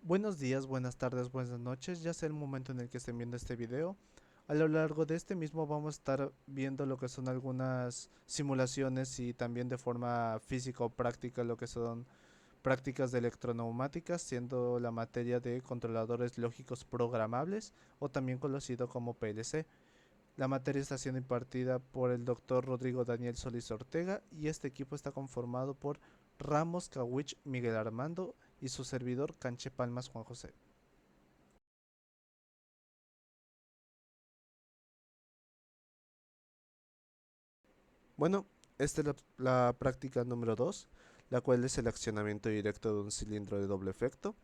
Buenos días, buenas tardes, buenas noches, ya sea el momento en el que estén viendo este video. A lo largo de este mismo vamos a estar viendo lo que son algunas simulaciones y también de forma física o práctica lo que son prácticas de electroneumáticas, siendo la materia de controladores lógicos programables o también conocido como PLC. La materia está siendo impartida por el doctor Rodrigo Daniel Solís Ortega y este equipo está conformado por Ramos Kawich Miguel Armando y su servidor Canche Palmas Juan José. Bueno, esta es la práctica número 2, la cual es el accionamiento directo de un cilindro de doble efecto,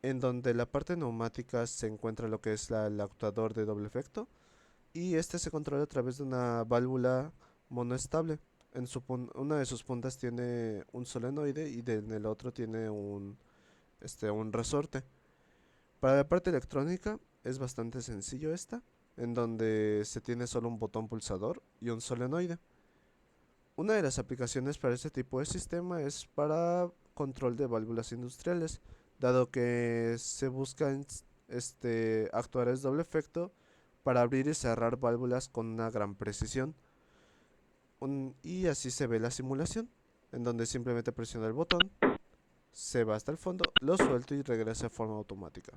en donde la parte neumática se encuentra lo que es el actuador de doble efecto y este se controla a través de una válvula monoestable. Una de sus puntas tiene un solenoide y en el otro tiene un resorte. Para la parte electrónica es bastante sencillo esta, en donde se tiene solo un botón pulsador y un solenoide. Una de las aplicaciones para este tipo de sistema es para control de válvulas industriales, dado que se buscan actuadores doble efecto para abrir y cerrar válvulas con una gran precisión. Y así se ve la simulación, en donde simplemente presiono el botón, se va hasta el fondo, lo suelto y regresa de forma automática.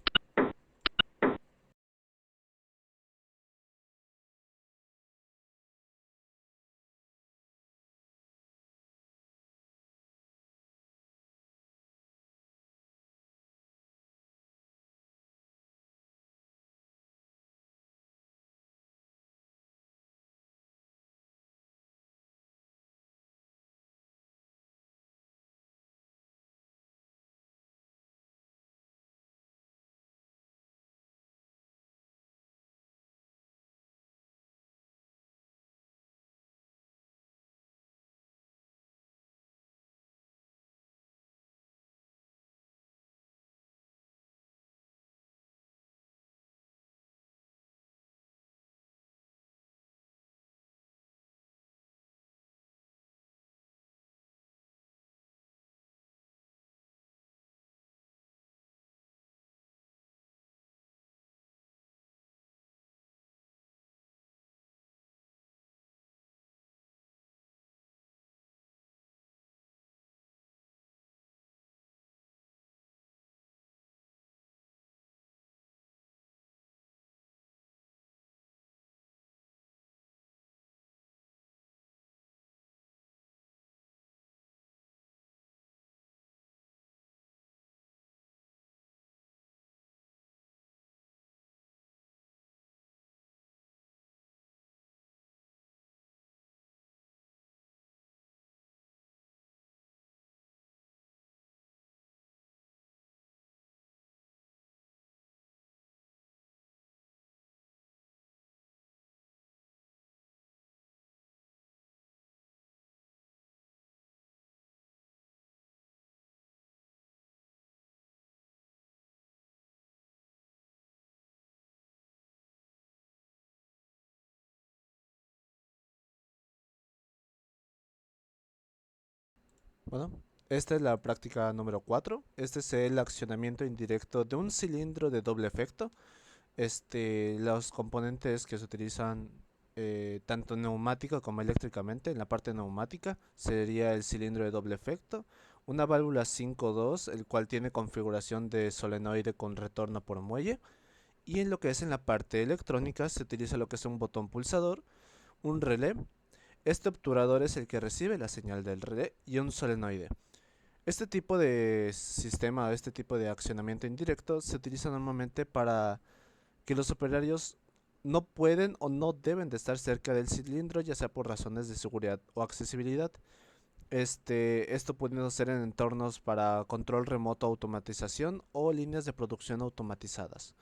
Bueno, esta es la práctica número 4. Este es el accionamiento indirecto de un cilindro de doble efecto. Los componentes que se utilizan tanto neumática como eléctricamente, en la parte neumática sería el cilindro de doble efecto, una válvula 5.2, el cual tiene configuración de solenoide con retorno por muelle, y en lo que es en la parte electrónica se utiliza lo que es un botón pulsador, un relé. Este obturador es el que recibe la señal del relé y un solenoide. Este tipo de sistema, este tipo de accionamiento indirecto se utiliza normalmente para que los operarios no pueden o no deben de estar cerca del cilindro, ya sea por razones de seguridad o accesibilidad. Esto puede ser en entornos para control remoto, automatización o líneas de producción automatizadas.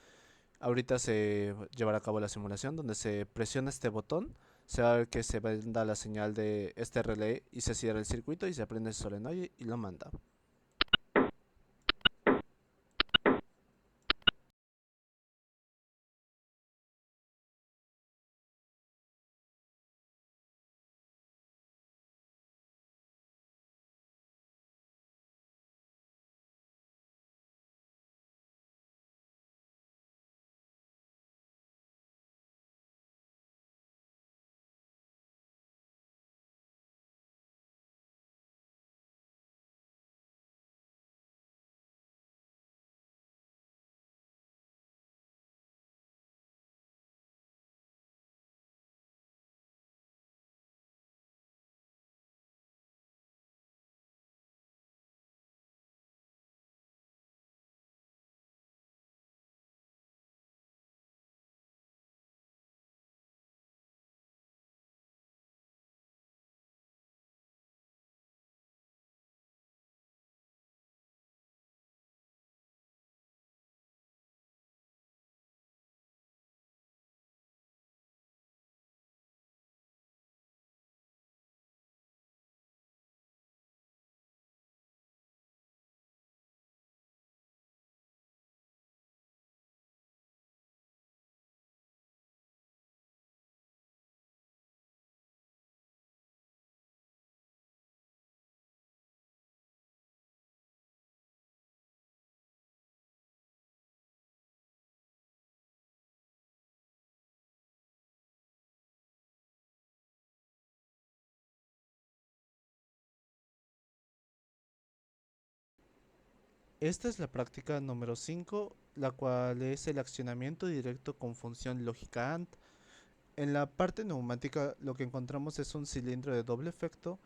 Ahorita se llevará a cabo la simulación donde se presiona este botón, se va a ver que se da la señal de este relé y se cierra el circuito y se prende el solenoide y lo manda. Esta es la práctica número 5, la cual es el accionamiento directo con función lógica AND. En la parte neumática lo que encontramos es un cilindro de doble efecto,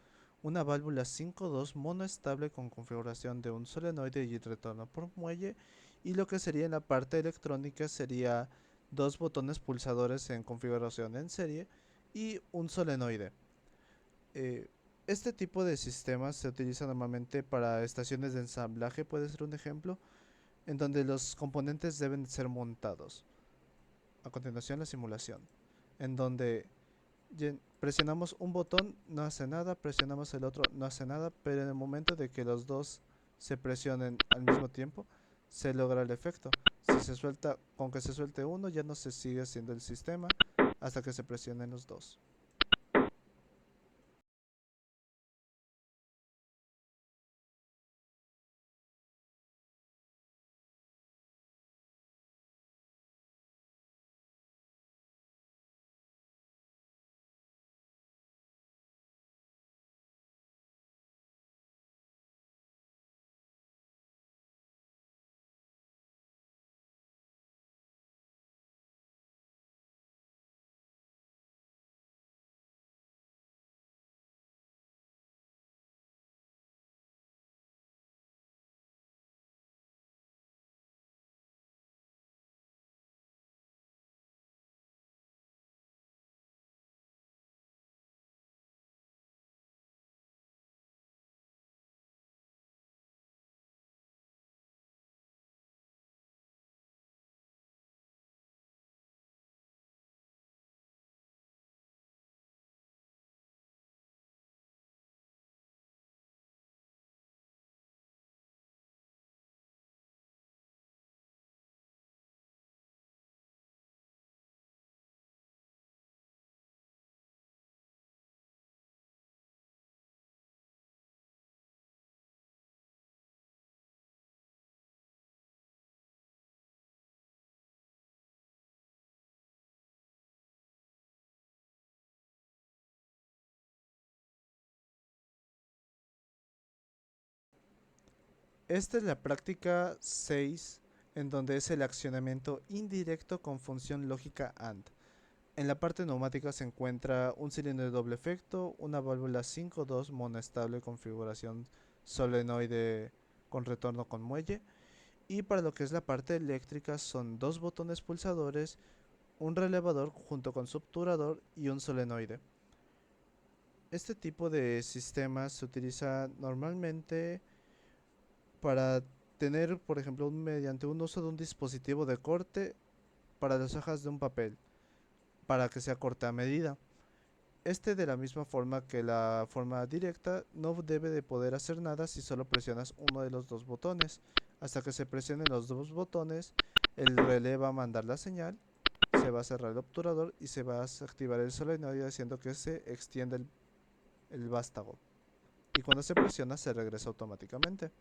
una válvula 5.2 monoestable con configuración de un solenoide y retorno por muelle, y lo que sería en la parte electrónica sería dos botones pulsadores en configuración en serie y un solenoide. Eh, este tipo de sistemas se utiliza normalmente para estaciones de ensamblaje, puede ser un ejemplo, en donde los componentes deben ser montados. A continuación la simulación, en donde presionamos un botón, no hace nada, presionamos el otro, no hace nada, pero en el momento de que los dos se presionen al mismo tiempo, se logra el efecto. Si se suelta, con que se suelte uno, ya no se sigue haciendo el sistema hasta que se presionen los dos. Esta es la práctica 6, en donde es el accionamiento indirecto con función lógica AND. En la parte neumática se encuentra un cilindro de doble efecto, una válvula 5.2 monoestable configuración solenoide con retorno con muelle, y para lo que es la parte eléctrica son dos botones pulsadores, un relevador junto con su obturador y un solenoide. Este tipo de sistemas se utiliza normalmente para tener, por ejemplo, mediante un uso de un dispositivo de corte para las hojas de un papel, para que sea corte a medida. Este, de la misma forma que la forma directa, no debe de poder hacer nada si solo presionas uno de los dos botones. Hasta que se presionen los dos botones, el relé va a mandar la señal, se va a cerrar el obturador y se va a activar el solenoide haciendo que se extienda el vástago. Y cuando se presiona se regresa automáticamente.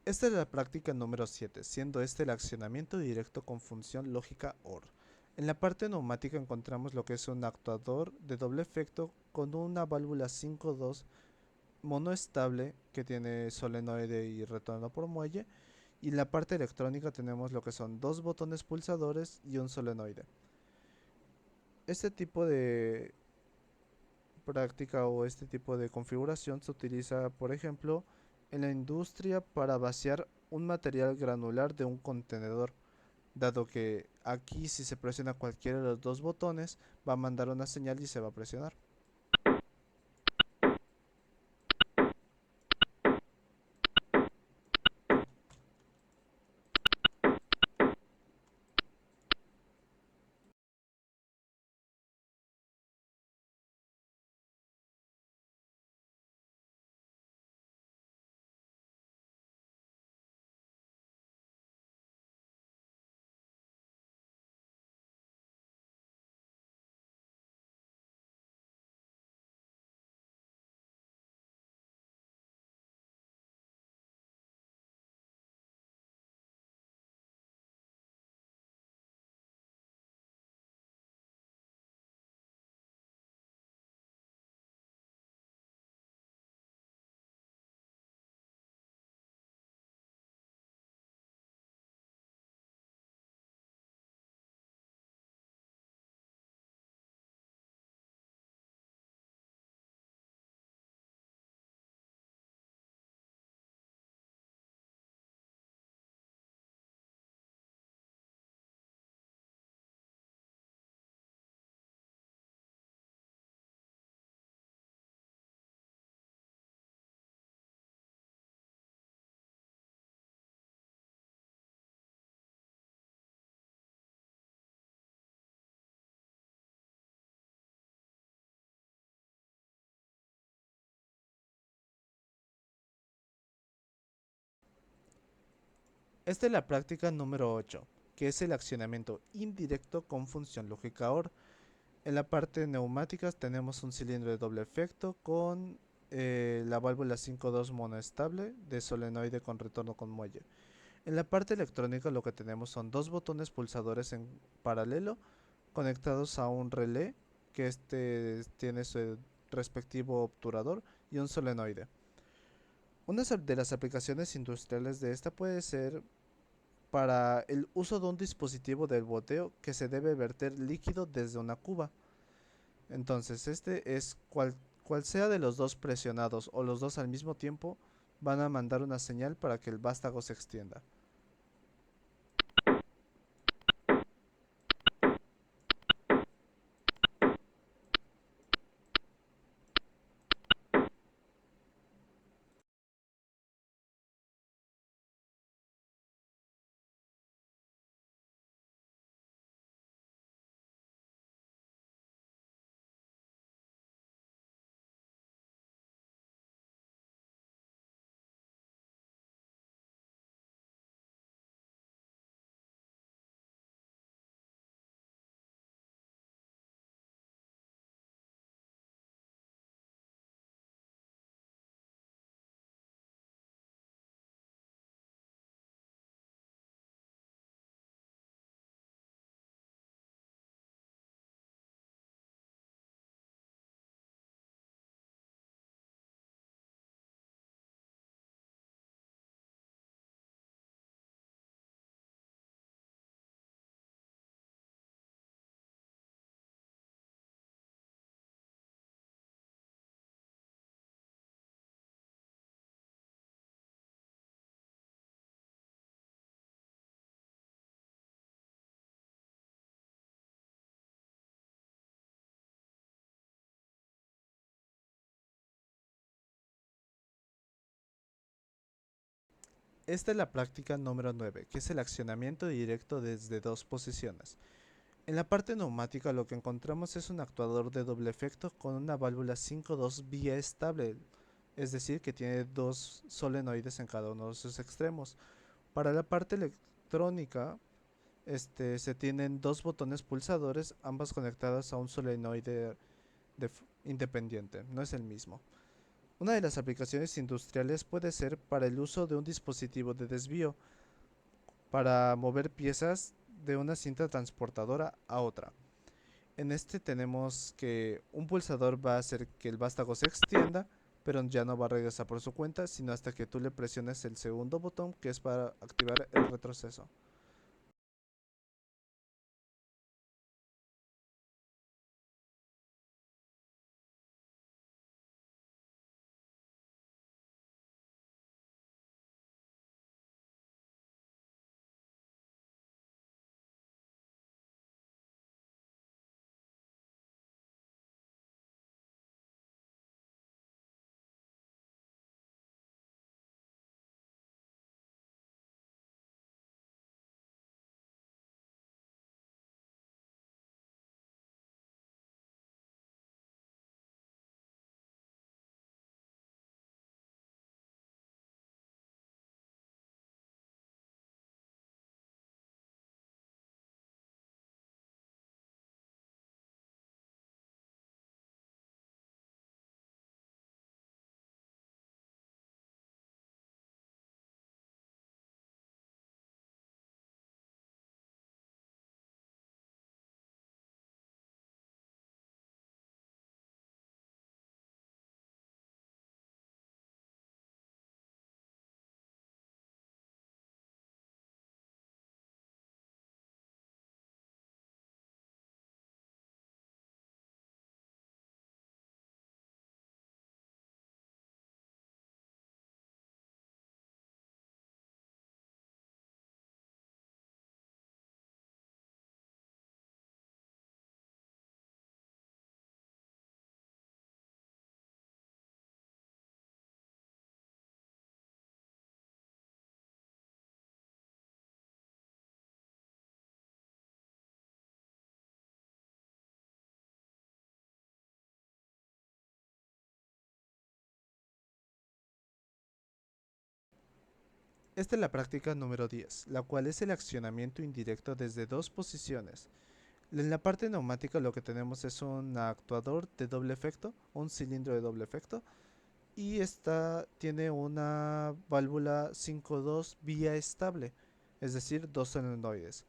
Esta es la práctica número 7, siendo este el accionamiento directo con función lógica OR. En la parte neumática encontramos lo que es un actuador de doble efecto con una válvula 5.2 monoestable que tiene solenoide y retorno por muelle. Y en la parte electrónica tenemos lo que son dos botones pulsadores y un solenoide. Este tipo de práctica o este tipo de configuración se utiliza, por ejemplo, en la industria para vaciar un material granular de un contenedor, dado que aquí si se presiona cualquiera de los dos botones va a mandar una señal y se va a presionar. Esta es la práctica número 8, que es el accionamiento indirecto con función lógica OR. En la parte de neumáticas tenemos un cilindro de doble efecto con la válvula 5.2 monoestable de solenoide con retorno con muelle. En la parte electrónica lo que tenemos son dos botones pulsadores en paralelo conectados a un relé que este tiene su respectivo obturador y un solenoide. Una de las aplicaciones industriales de esta puede ser para el uso de un dispositivo del boteo que se debe verter líquido desde una cuba. Entonces, este es cual sea de los dos presionados o los dos al mismo tiempo, van a mandar una señal para que el vástago se extienda. Esta es la práctica número 9, que es el accionamiento directo desde dos posiciones. En la parte neumática lo que encontramos es un actuador de doble efecto con una válvula 5.2 biestable, es decir, que tiene dos solenoides en cada uno de sus extremos. Para la parte electrónica, se tienen dos botones pulsadores, ambas conectadas a un solenoide independiente, no es el mismo. Una de las aplicaciones industriales puede ser para el uso de un dispositivo de desvío para mover piezas de una cinta transportadora a otra. En este tenemos que un pulsador va a hacer que el vástago se extienda, pero ya no va a regresar por su cuenta, sino hasta que tú le presiones el segundo botón, que es para activar el retroceso. Esta es la práctica número 10, la cual es el accionamiento indirecto desde dos posiciones. En la parte neumática lo que tenemos es un actuador de doble efecto, un cilindro de doble efecto, y esta tiene una válvula 5.2 vía estable, es decir, dos solenoides.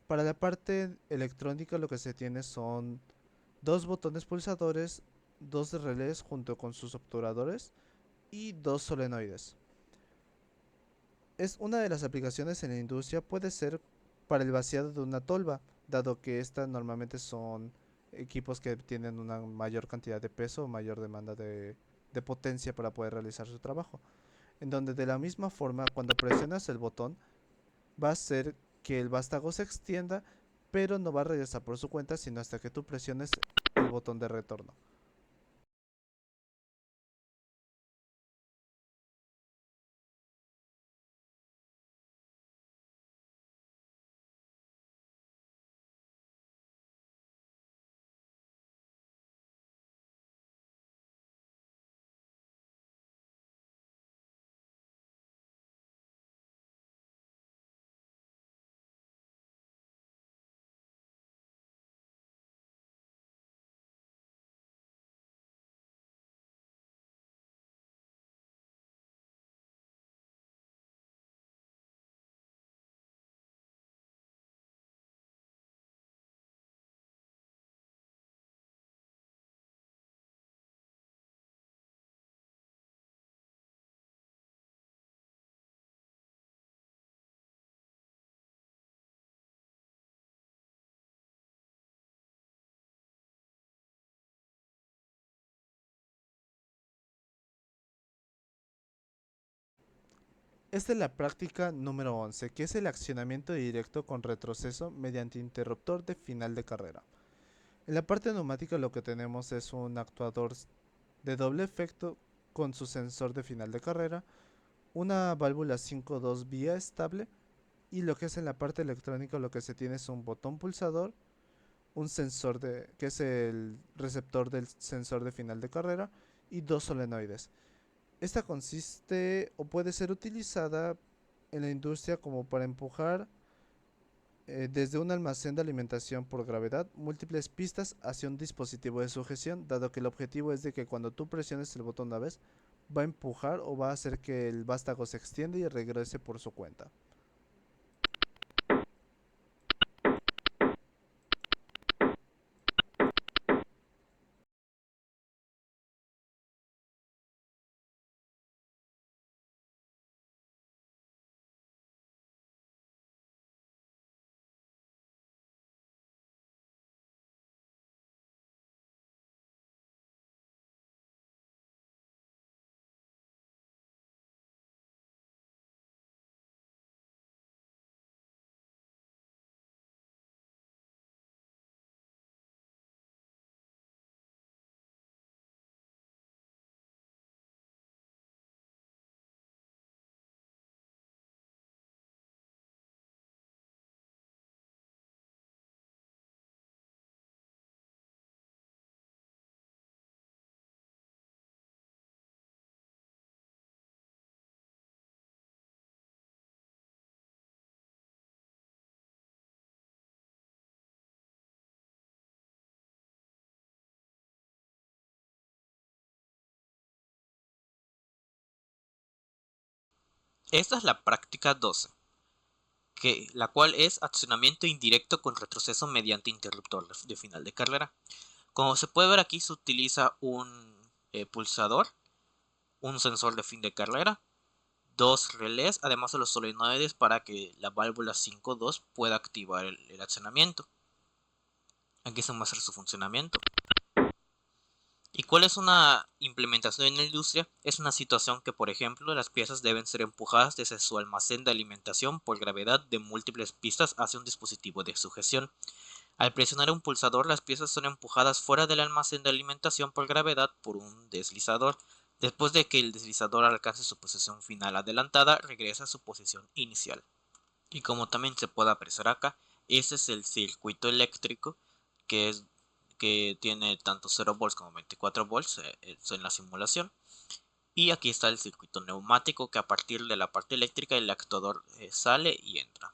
Para la parte electrónica lo que se tiene son dos botones pulsadores, dos relés junto con sus obturadores y dos solenoides. Es una de las aplicaciones en la industria, puede ser para el vaciado de una tolva, dado que estas normalmente son equipos que tienen una mayor cantidad de peso o mayor demanda de potencia para poder realizar su trabajo. En donde de la misma forma, cuando presionas el botón, va a hacer que el vástago se extienda, pero no va a regresar por su cuenta, sino hasta que tú presiones el botón de retorno. Esta es la práctica número 11, que es el accionamiento directo con retroceso mediante interruptor de final de carrera. En la parte neumática lo que tenemos es un actuador de doble efecto con su sensor de final de carrera, una válvula 5.2 vía estable, y lo que es en la parte electrónica lo que se tiene es un botón pulsador, un sensor que es el receptor del sensor de final de carrera, y dos solenoides. Esta consiste o puede ser utilizada en la industria como para empujar desde un almacén de alimentación por gravedad múltiples pistas hacia un dispositivo de sujeción, dado que el objetivo es de que cuando tú presiones el botón una vez, va a empujar o va a hacer que el vástago se extienda y regrese por su cuenta. Esta es la práctica 12, la cual es accionamiento indirecto con retroceso mediante interruptor de final de carrera. Como se puede ver aquí, se utiliza un pulsador, un sensor de fin de carrera, dos relés, además de los solenoides para que la válvula 5.2 pueda activar el accionamiento. Aquí se muestra su funcionamiento. ¿Y cuál es una implementación en la industria? Es una situación que, por ejemplo, las piezas deben ser empujadas desde su almacén de alimentación por gravedad de múltiples pistas hacia un dispositivo de sujeción. Al presionar un pulsador, las piezas son empujadas fuera del almacén de alimentación por gravedad por un deslizador. Después de que el deslizador alcance su posición final adelantada, regresa a su posición inicial. Y como también se puede apreciar acá, ese es el circuito eléctrico que es que tiene tanto 0 volts como 24 volts en la simulación. Y aquí está el circuito neumático que a partir de la parte eléctrica el actuador sale y entra.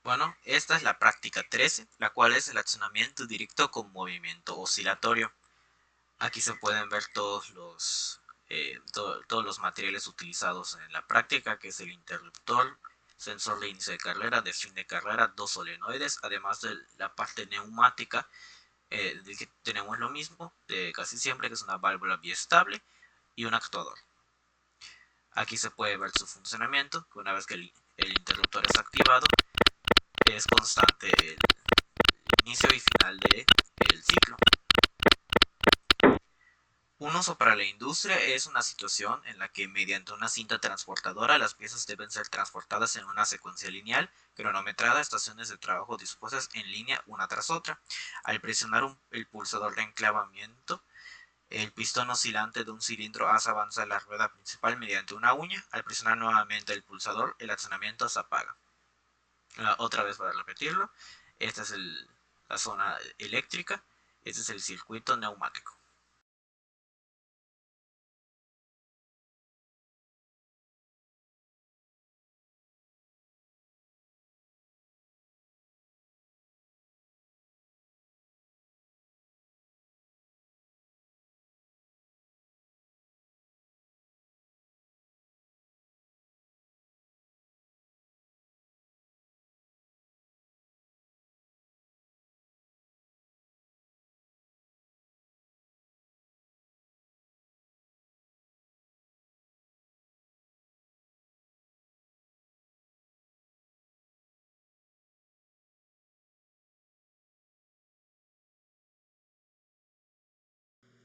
Bueno, esta es la práctica 13, la cual es el accionamiento directo con movimiento oscilatorio. Aquí se pueden ver todos los materiales utilizados en la práctica, que es el interruptor, sensor de inicio de carrera, de fin de carrera, dos solenoides, además de la parte neumática, de que tenemos lo mismo de casi siempre, que es una válvula biestable y un actuador. Aquí se puede ver su funcionamiento, que una vez que el interruptor es activado, es constante el inicio y final del ciclo. Un uso para la industria es una situación en la que mediante una cinta transportadora las piezas deben ser transportadas en una secuencia lineal, cronometrada, a estaciones de trabajo dispuestas en línea una tras otra. Al presionar el pulsador de enclavamiento, el pistón oscilante de un cilindro avanza la rueda principal mediante una uña. Al presionar nuevamente el pulsador, el accionamiento se apaga. Otra vez para repetirlo, esta es la zona eléctrica, este es el circuito neumático.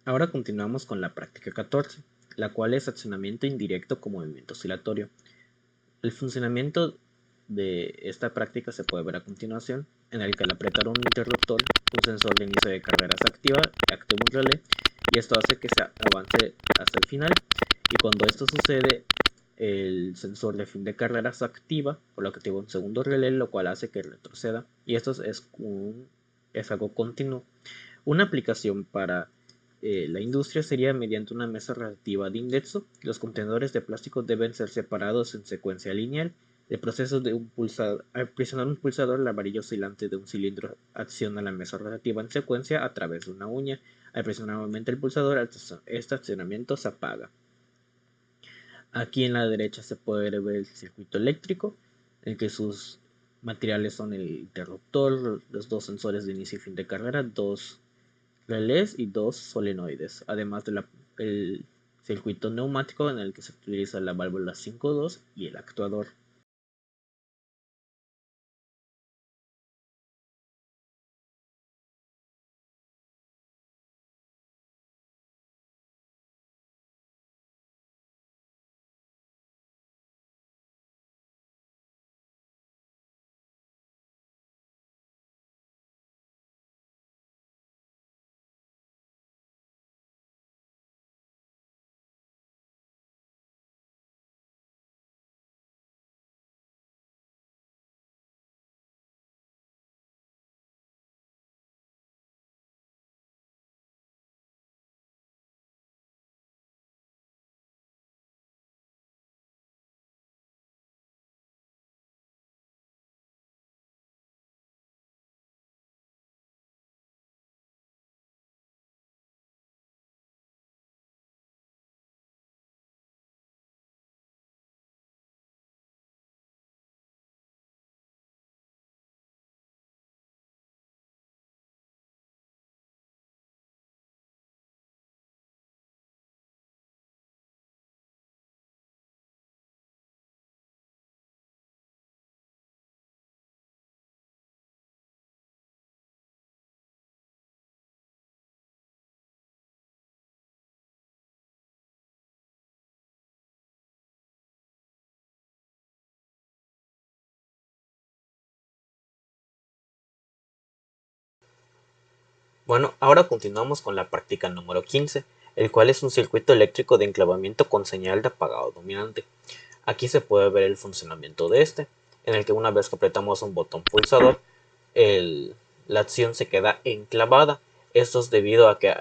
Ahora continuamos con la práctica 14, la cual es accionamiento indirecto con movimiento oscilatorio. El funcionamiento de esta práctica se puede ver a continuación, en el que al apretar un interruptor, un sensor de inicio de carrera se activa un relé, y esto hace que se avance hasta el final, y cuando esto sucede, el sensor de fin de carrera se activa, por lo que activa un segundo relé, lo cual hace que retroceda, y esto es algo continuo. Una aplicación para la industria sería mediante una mesa relativa de indexo. Los contenedores de plástico deben ser separados en secuencia lineal. El proceso de al presionar un pulsador, la varilla oscilante de un cilindro acciona la mesa relativa en secuencia a través de una uña. Al presionar nuevamente el pulsador, este accionamiento se apaga. Aquí en la derecha se puede ver el circuito eléctrico, en que sus materiales son el interruptor, los dos sensores de inicio y fin de carrera, dos relés y dos solenoides, además del circuito neumático en el que se utiliza la válvula 5.2 y el actuador. Bueno, ahora continuamos con la práctica número 15, el cual es un circuito eléctrico de enclavamiento con señal de apagado dominante. Aquí se puede ver el funcionamiento de este, en el que una vez que apretamos un botón pulsador, la acción se queda enclavada. Esto es debido a que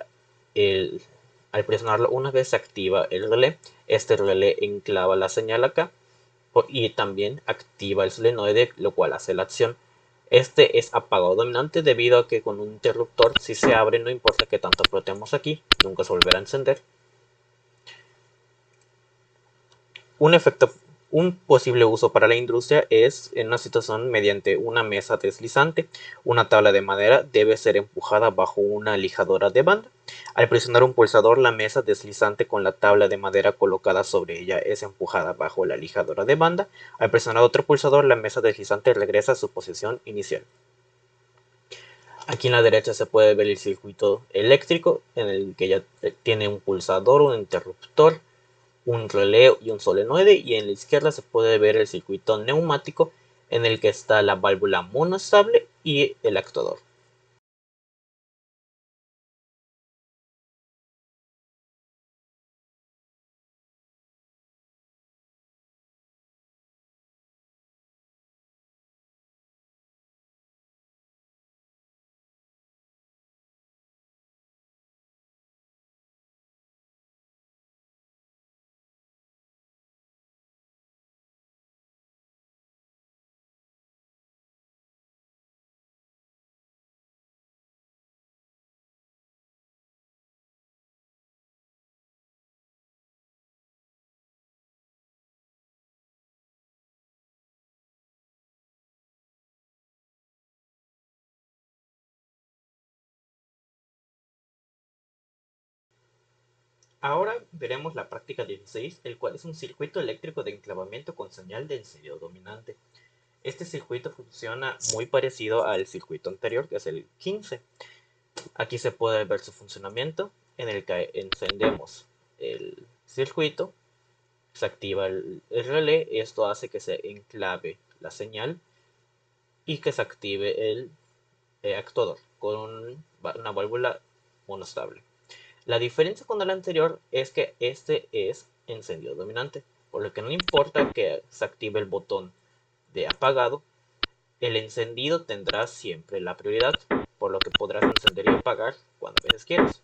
al presionarlo una vez se activa el relé, este relé enclava la señal acá y también activa el solenoide, lo cual hace la acción. Este es apagado dominante debido a que con un interruptor, si se abre, no importa que tanto apretemos aquí, nunca se volverá a encender. Un efecto, un posible uso para la industria es en una situación mediante una mesa deslizante. Una tabla de madera debe ser empujada bajo una lijadora de banda. Al presionar un pulsador, la mesa deslizante con la tabla de madera colocada sobre ella es empujada bajo la lijadora de banda. Al presionar otro pulsador, la mesa deslizante regresa a su posición inicial. Aquí en la derecha se puede ver el circuito eléctrico en el que ya tiene un pulsador, un interruptor, un relé y un solenoide, y en la izquierda se puede ver el circuito neumático en el que está la válvula monoestable y el actuador. Ahora veremos la práctica 16, el cual es un circuito eléctrico de enclavamiento con señal de encendido dominante. Este circuito funciona muy parecido al circuito anterior, que es el 15. Aquí se puede ver su funcionamiento, en el que encendemos el circuito, se activa el relé, esto hace que se enclave la señal y que se active el actuador con una válvula monostable. La diferencia con el anterior es que este es encendido dominante, por lo que no importa que se active el botón de apagado, el encendido tendrá siempre la prioridad, por lo que podrás encender y apagar cuando veces quieras.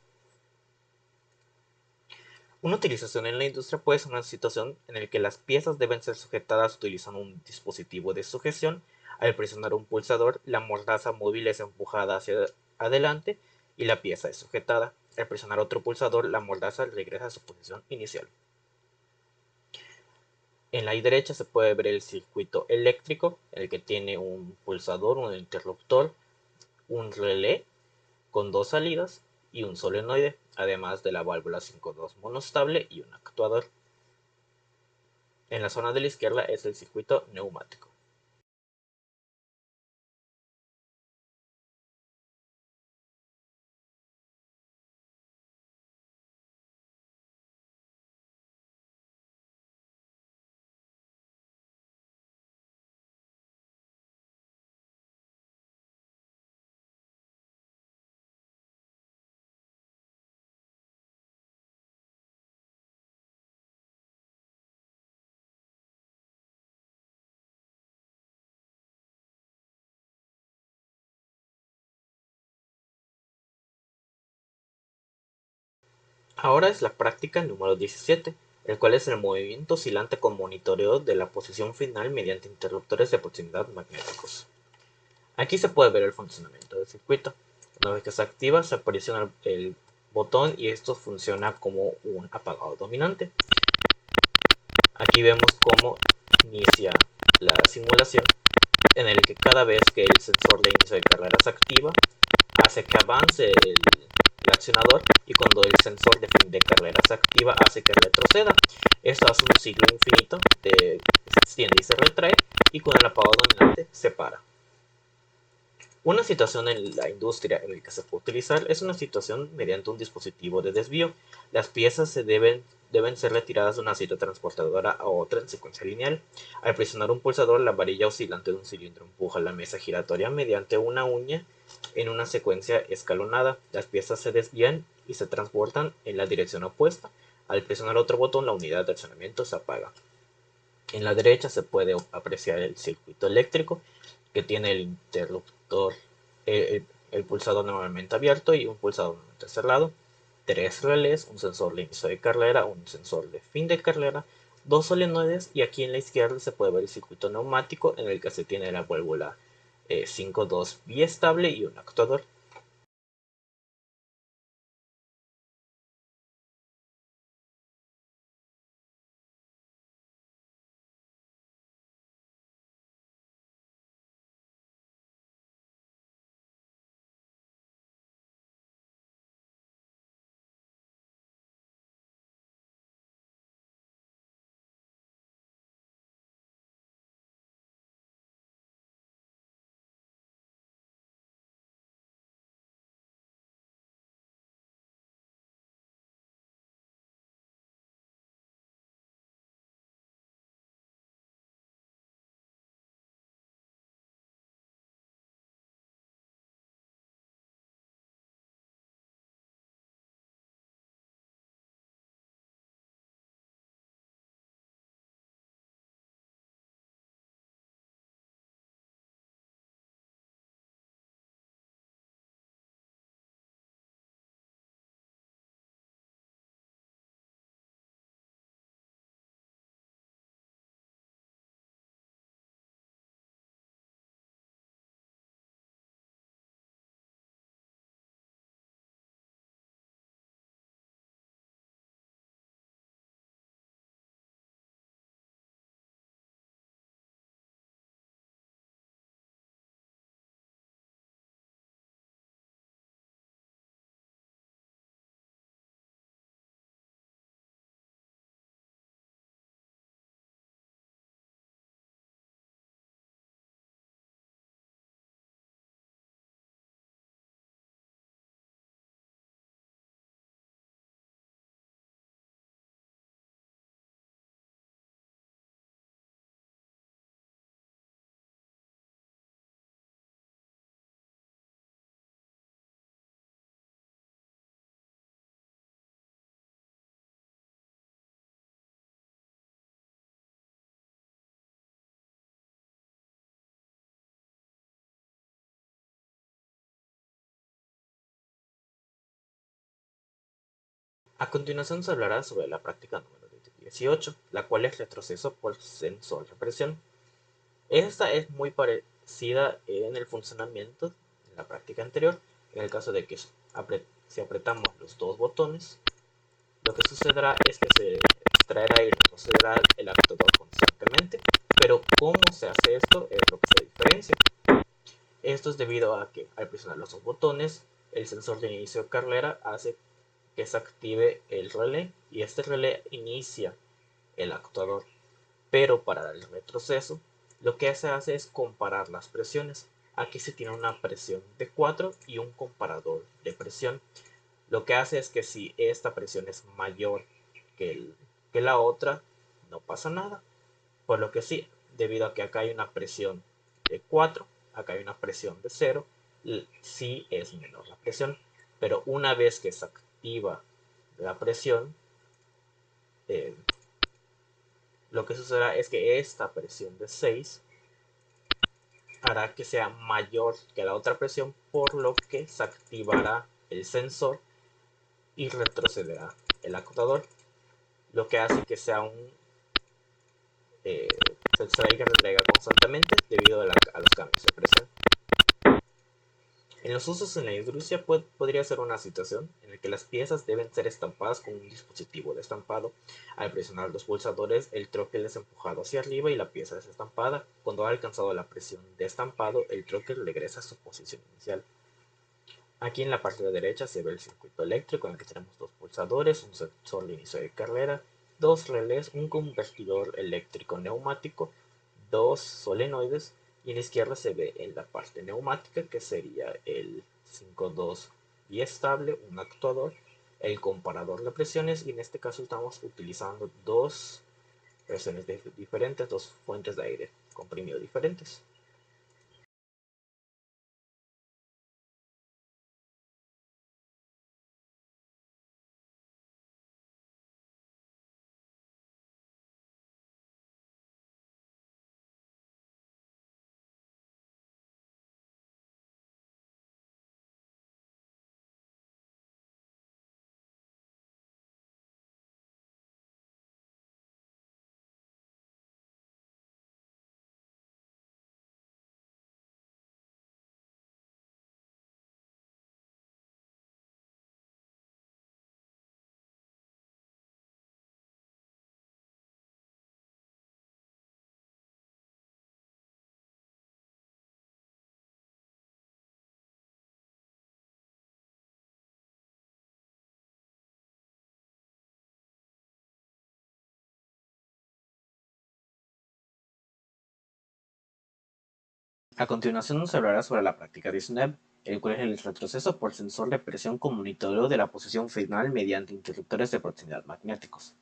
Una utilización en la industria puede ser una situación en la que las piezas deben ser sujetadas utilizando un dispositivo de sujeción. Al presionar un pulsador, la mordaza móvil es empujada hacia adelante y la pieza es sujetada. Al presionar otro pulsador, la mordaza regresa a su posición inicial. En la derecha se puede ver el circuito eléctrico, el que tiene un pulsador, un interruptor, un relé con dos salidas y un solenoide, además de la válvula 5.2 monostable y un actuador. En la zona de la izquierda es el circuito neumático. Ahora es la práctica número 17, el cual es el movimiento oscilante con monitoreo de la posición final mediante interruptores de proximidad magnéticos. Aquí se puede ver el funcionamiento del circuito. Una vez que se activa, se presiona el botón y esto funciona como un apagado dominante. Aquí vemos cómo inicia la simulación, en el que cada vez que el sensor de inicio de carrera se activa, hace que avance el accionador, y cuando el sensor de fin de carrera se activa, hace que retroceda. Esto hace un ciclo infinito, se extiende y se retrae, y con el apagado dominante se para. Una situación en la industria en la que se puede utilizar es una situación mediante un dispositivo de desvío. Las piezas deben ser retiradas de una cinta transportadora a otra en secuencia lineal. Al presionar un pulsador, la varilla oscilante de un cilindro empuja la mesa giratoria mediante una uña en una secuencia escalonada. Las piezas se desvían y se transportan en la dirección opuesta. Al presionar otro botón, la unidad de accionamiento se apaga. En la derecha se puede apreciar el circuito eléctrico, que tiene el interruptor, el pulsador normalmente abierto y un pulsador normalmente cerrado, tres relés, un sensor de inicio de carrera, un sensor de fin de carrera, dos solenoides, y aquí en la izquierda se puede ver el circuito neumático, en el que se tiene la válvula 5.2 biestable y un actuador. A continuación se hablará sobre la práctica número 18, la cual es retroceso por sensor de presión. Esta es muy parecida en el funcionamiento en la práctica anterior. En el caso de que si apretamos los dos botones, lo que sucederá es que se extraerá y retrocederá el actuador constantemente. Pero cómo se hace esto es lo que se diferencia. Esto es debido a que al presionar los dos botones, el sensor de inicio de carrera hace que se active el relé y este relé inicia el actuador. Pero para el retroceso, lo que se hace es comparar las presiones. Aquí se tiene una presión de 4 y un comparador de presión. Lo que hace es que si esta presión es mayor que la otra, no pasa nada. Por lo que sí, debido a que acá hay una presión de 4, acá hay una presión de 0, sí es menor la presión. Pero una vez que se activa la presión, eh, lo que sucederá es que esta presión de 6 hará que sea mayor que la otra presión, por lo que se activará el sensor y retrocederá el actuador, lo que hace que sea se extraiga y retraiga constantemente debido a los cambios de presión. En los usos en la industria podría ser una situación en la que las piezas deben ser estampadas con un dispositivo de estampado. Al presionar los pulsadores, el troquel es empujado hacia arriba y la pieza es estampada. Cuando ha alcanzado la presión de estampado, el troquel regresa a su posición inicial. Aquí en la parte de la derecha se ve el circuito eléctrico en el que tenemos dos pulsadores, un sensor de inicio de carrera, dos relés, un convertidor eléctrico neumático, dos solenoides, y en la izquierda se ve en la parte neumática que sería el 5.2 biestable, un actuador, el comparador de presiones, y en este caso estamos utilizando dos presiones diferentes, dos fuentes de aire comprimido diferentes. A continuación nos hablará sobre la práctica 19, el cual es el retroceso por sensor de presión con monitoreo de la posición final mediante interruptores de proximidad magnéticos.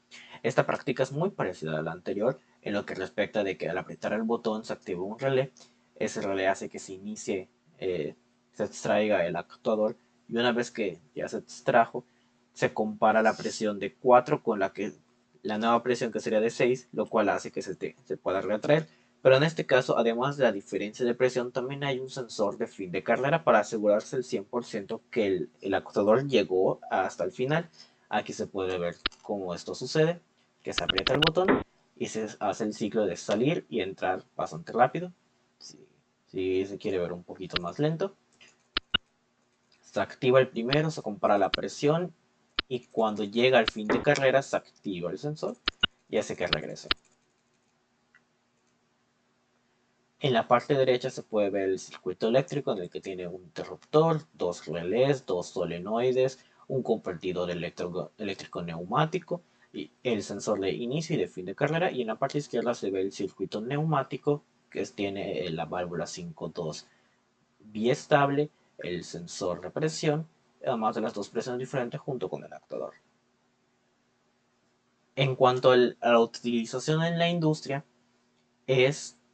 Esta práctica es muy parecida a la anterior en lo que respecta de que al apretar el botón se activa un relé, ese relé hace que se inicie, se extraiga el actuador y una vez que ya se extrajo, se compara la presión de 4 con la nueva presión que sería de 6, lo cual hace que se pueda retraer. Pero en este caso, además de la diferencia de presión, también hay un sensor de fin de carrera para asegurarse el 100% que el actuador llegó hasta el final. Aquí se puede ver cómo esto sucede, que se aprieta el botón y se hace el ciclo de salir y entrar bastante rápido. Si se quiere ver un poquito más lento, se activa el primero, se compara la presión y cuando llega al fin de carrera se activa el sensor y hace que regrese. En la parte derecha se puede ver el circuito eléctrico en el que tiene un interruptor, dos relés, dos solenoides, un convertidor eléctrico neumático y el sensor de inicio y de fin de carrera. Y en la parte izquierda se ve el circuito neumático que tiene la válvula 5.2 biestable, el sensor de presión, además de las dos presiones diferentes junto con el actuador. En cuanto a la utilización en la industria,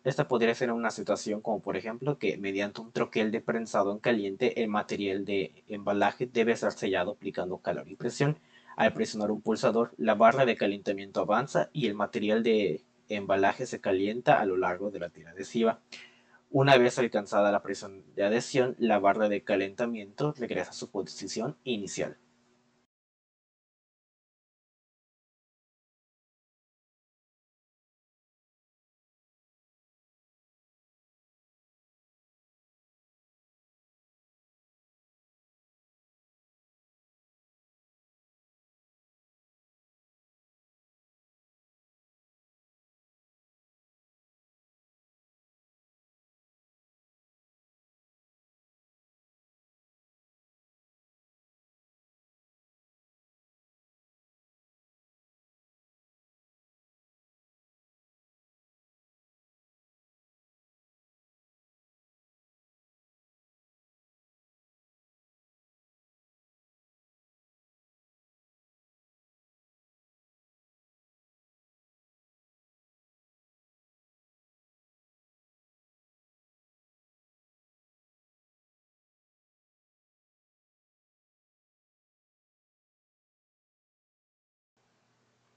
esta podría ser una situación como por ejemplo que mediante un troquel de prensado en caliente el material de embalaje debe ser sellado aplicando calor y presión. Al presionar un pulsador, la barra de calentamiento avanza y el material de embalaje se calienta a lo largo de la tira adhesiva. Una vez alcanzada la presión de adhesión, la barra de calentamiento regresa a su posición inicial.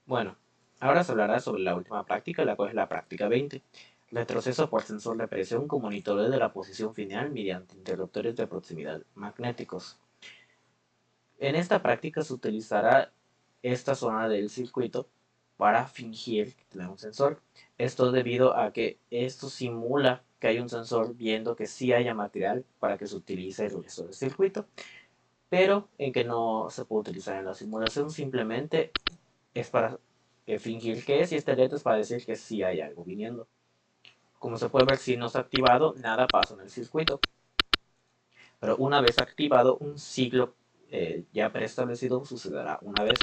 Bueno, ahora se hablará sobre la última práctica, la cual es la práctica 20. Retroceso por sensor de presión con monitoreo de la posición final mediante interruptores de proximidad magnéticos. En esta práctica se utilizará esta zona del circuito para fingir que tenemos un sensor. Esto debido a que esto simula que hay un sensor viendo que sí haya material para que se utilice el resto del circuito, pero en que no se puede utilizar en la simulación, simplemente es para fingir que es, y este LED es para decir que sí hay algo viniendo. Como se puede ver, si no está activado, nada pasa en el circuito. Pero una vez activado, un ciclo ya preestablecido sucederá una vez.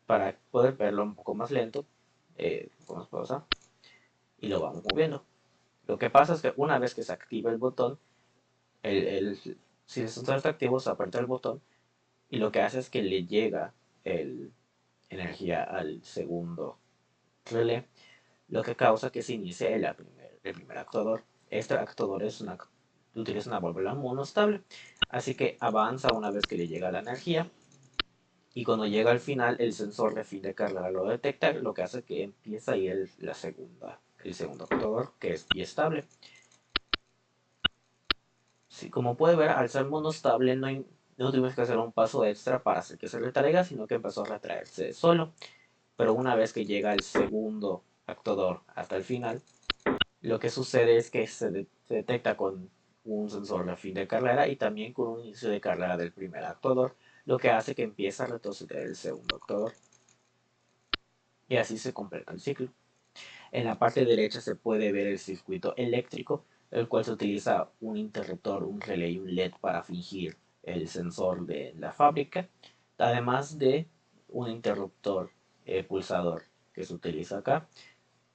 Para poder verlo un poco más lento, vamos a pausar y lo vamos moviendo. Lo que pasa es que una vez que se activa el botón, si el sensor está activo, se aprieta el botón y lo que hace es que le llega el, energía al segundo relé, lo que causa que se inicie el primer actuador. Este actuador utiliza una válvula monostable, así que avanza una vez que le llega la energía, y cuando llega al final el sensor de fin de carga lo detecta, lo que hace que empieza ahí el segundo actuador, que es biestable. Sí, como puede ver, al ser monostable no tuvimos que hacer un paso extra para hacer que se retraiga, sino que empezó a retraerse solo. Pero una vez que llega el segundo actuador hasta el final, lo que sucede es que se detecta con un sensor de fin de carrera y también con un inicio de carrera del primer actuador, lo que hace que empiece a retroceder el segundo actuador. Y así se completa el ciclo. En la parte derecha se puede ver el circuito eléctrico, el cual se utiliza un interruptor, un relé y un LED para fingir el sensor de la fábrica, además de un interruptor pulsador que se utiliza acá,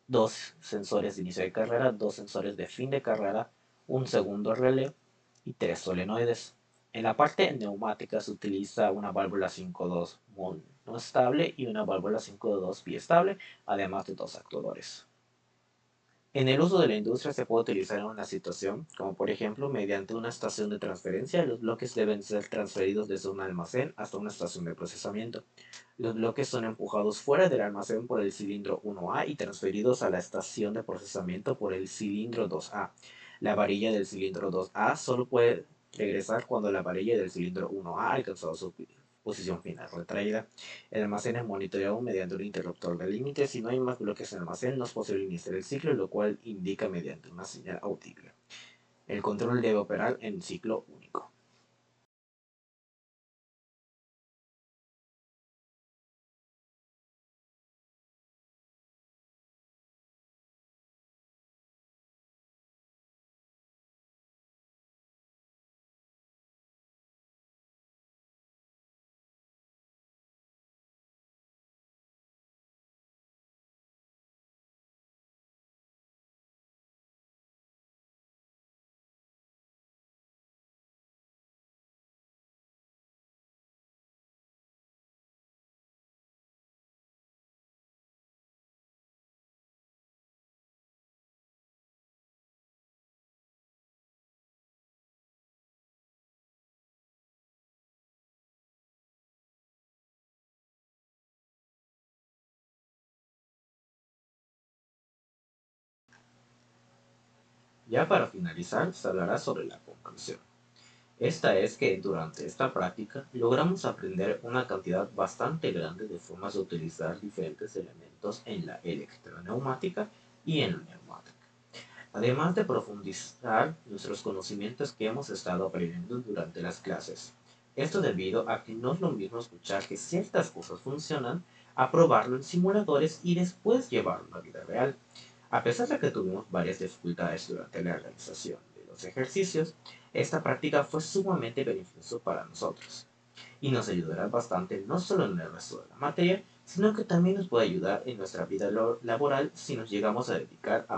dos sensores de inicio de carrera, dos sensores de fin de carrera, un segundo relé y tres solenoides. En la parte neumática se utiliza una válvula 5.2 mono estable y una válvula 5.2 biestable, además de dos actuadores. En el uso de la industria se puede utilizar en una situación, como por ejemplo mediante una estación de transferencia. Los bloques deben ser transferidos desde un almacén hasta una estación de procesamiento. Los bloques son empujados fuera del almacén por el cilindro 1A y transferidos a la estación de procesamiento por el cilindro 2A. La varilla del cilindro 2A solo puede regresar cuando la varilla del cilindro 1A ha alcanzado su posición final retraída. El almacén es monitoreado mediante un interruptor de límite. Si no hay más bloques en el almacén, no es posible iniciar el ciclo, lo cual indica mediante una señal audible. El control debe operar en ciclo único. Ya para finalizar, se hablará sobre la conclusión. Esta es que durante esta práctica logramos aprender una cantidad bastante grande de formas de utilizar diferentes elementos en la electroneumática y en la neumática, además de profundizar nuestros conocimientos que hemos estado aprendiendo durante las clases. Esto debido a que no es lo mismo escuchar que ciertas cosas funcionan a probarlo en simuladores y después llevarlo a la vida real. A pesar de que tuvimos varias dificultades durante la realización de los ejercicios, esta práctica fue sumamente beneficiosa para nosotros y nos ayudará bastante no solo en el resto de la materia, sino que también nos puede ayudar en nuestra vida laboral si nos llegamos a dedicar a